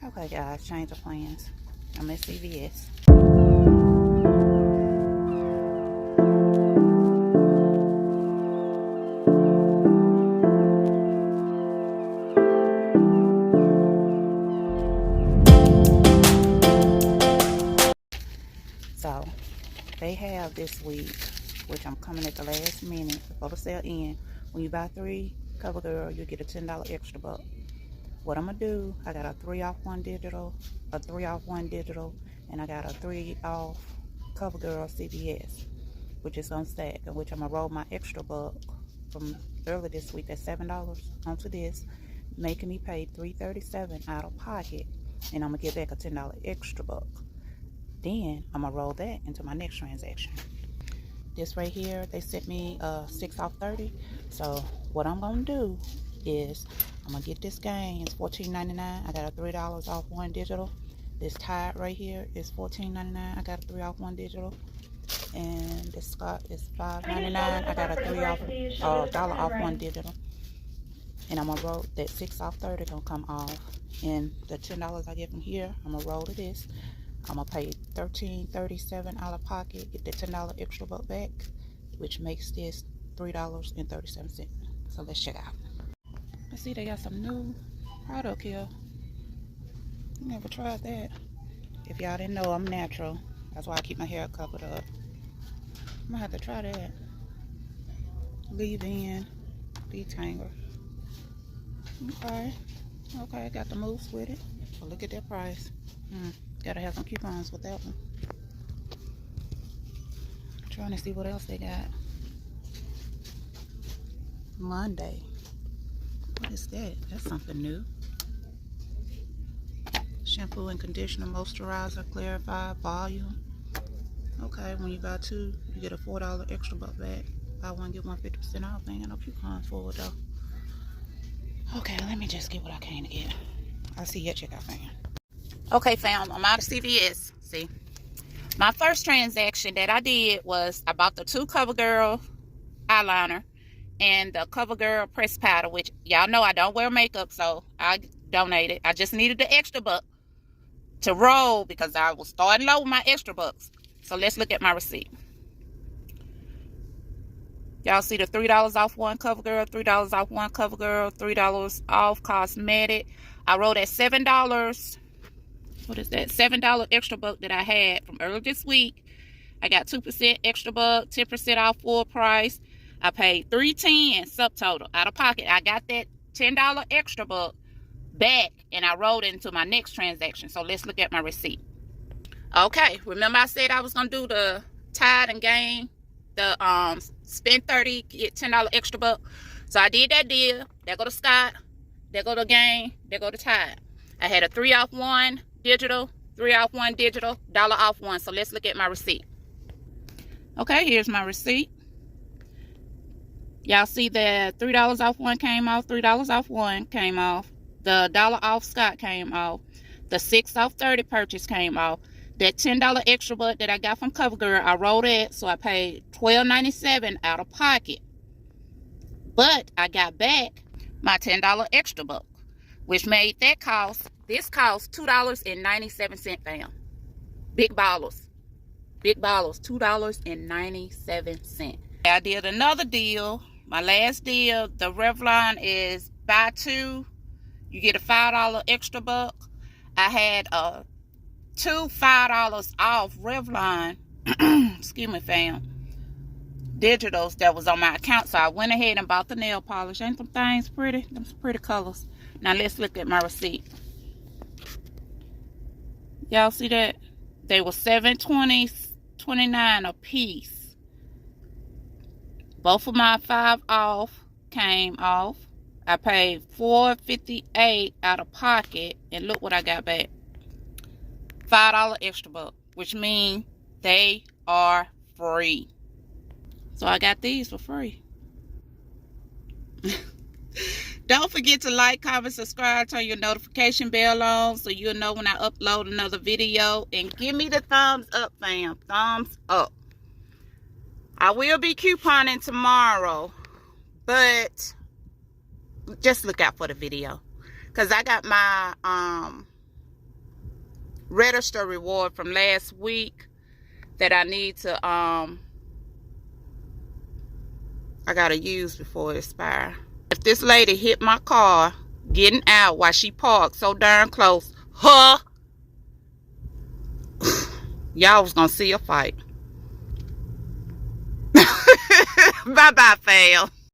Okay, guys, change of plans. I'm at CVS. So, they have this week, which I'm coming at the last minute before the sale end. When you buy 3 CoverGirl, you get a $10 extra buck. What I'm gonna do, I got a 3 off 1 digital, a 3 off 1 digital, and I got a 3 off CoverGirl CVS, which is on stack, in which I'm gonna roll my extra buck from earlier this week at $7 onto this, making me pay $3.37 out of pocket, and I'm gonna get back a $10 extra buck. Then I'm gonna roll that into my next transaction. This right here, they sent me 6 off 30. So what I'm gonna do is I'm gonna get this game. It's $14.99. I got a $3 off 1 digital. This Tide right here is $14.99. I got a 3 off 1 digital. And this Scott is $5.99. I got a $dollar off 1 digital. And I'm gonna roll that 6 off 30 gonna come off. And the $10 I get from here, I'm gonna roll to this. I'm gonna pay $13.37 out of pocket, get the $10 extra buck back, which makes this $3.37. So let's check out. Let's see, they got some new product here. Never tried that. If y'all didn't know, I'm natural. That's why I keep my hair covered up. I'm gonna have to try that. Leave-in detanger. Okay, got the mousse with it. But look at that price. Gotta have some coupons with that one. Trying to see what else they got. Monday. What is that? That's something new. Shampoo and conditioner, moisturizer, clarify, volume. Okay, when you buy 2, you get a $4 extra buck back. Buy 1, get 1 50% off. Ain't got no coupons for it though. Okay, let me just get what I came to get. I'll see you at checkout, fam. Okay, fam, I'm out of CVS. See, my first transaction that I did was I bought the 2 CoverGirl eyeliner and the CoverGirl press powder, which y'all know I don't wear makeup, so I donated. I just needed the extra buck to roll because I was starting low with my extra bucks. So let's look at my receipt. Y'all see the $3 off 1 CoverGirl, $3 off 1 CoverGirl, $3 off cosmetic. I rolled at $7. What is that? $7 extra buck that I had from earlier this week. I got 2% extra buck, 10% off full price. I paid $3.10 subtotal out of pocket. I got that $10 extra buck back and I rolled it into my next transaction. So let's look at my receipt. Okay, remember I said I was gonna do the Tide and Gain, the spend 30, get $10 extra buck. So I did that deal. There go to Scott, there go to Gain, there go to Tide. I had a 3 off 1 digital, 3 off 1 digital, $1 off 1. So let's look at my receipt. Okay, here's my receipt. Y'all see that $3 off 1 came off, $3 off 1 came off, the $1 off Scott came off, the 6 off 30 purchase came off, that $10 extra buck that I got from CoverGirl, I rolled it, so I paid $12.97 out of pocket. But I got back my $10 extra buck, which made that cost, this cost $2.97, fam. Big ballers. Big ballers, $2.97. I did another deal. My last deal, the Revlon is buy 2, you get a $5 extra buck. I had 2 $5 off Revlon, excuse me, fam, digitals that was on my account. So I went ahead and bought the nail polish. Ain't them things pretty? Them pretty colors. Now let's look at my receipt. Y'all see that? They were $7.29 a piece. Both of my 5 off came off. I paid $4.58 out of pocket, and look what I got back. $5 extra buck, which means they are free. So I got these for free. Don't forget to like, comment, subscribe, turn your notification bell on so you'll know when I upload another video. And give me the thumbs up, fam. Thumbs up. I will be couponing tomorrow, but just look out for the video. Because I got my register reward from last week that I need to I gotta use before it expires. If this lady hit my car getting out while she parked so darn close, y'all was gonna see a fight. Bye bye, fam.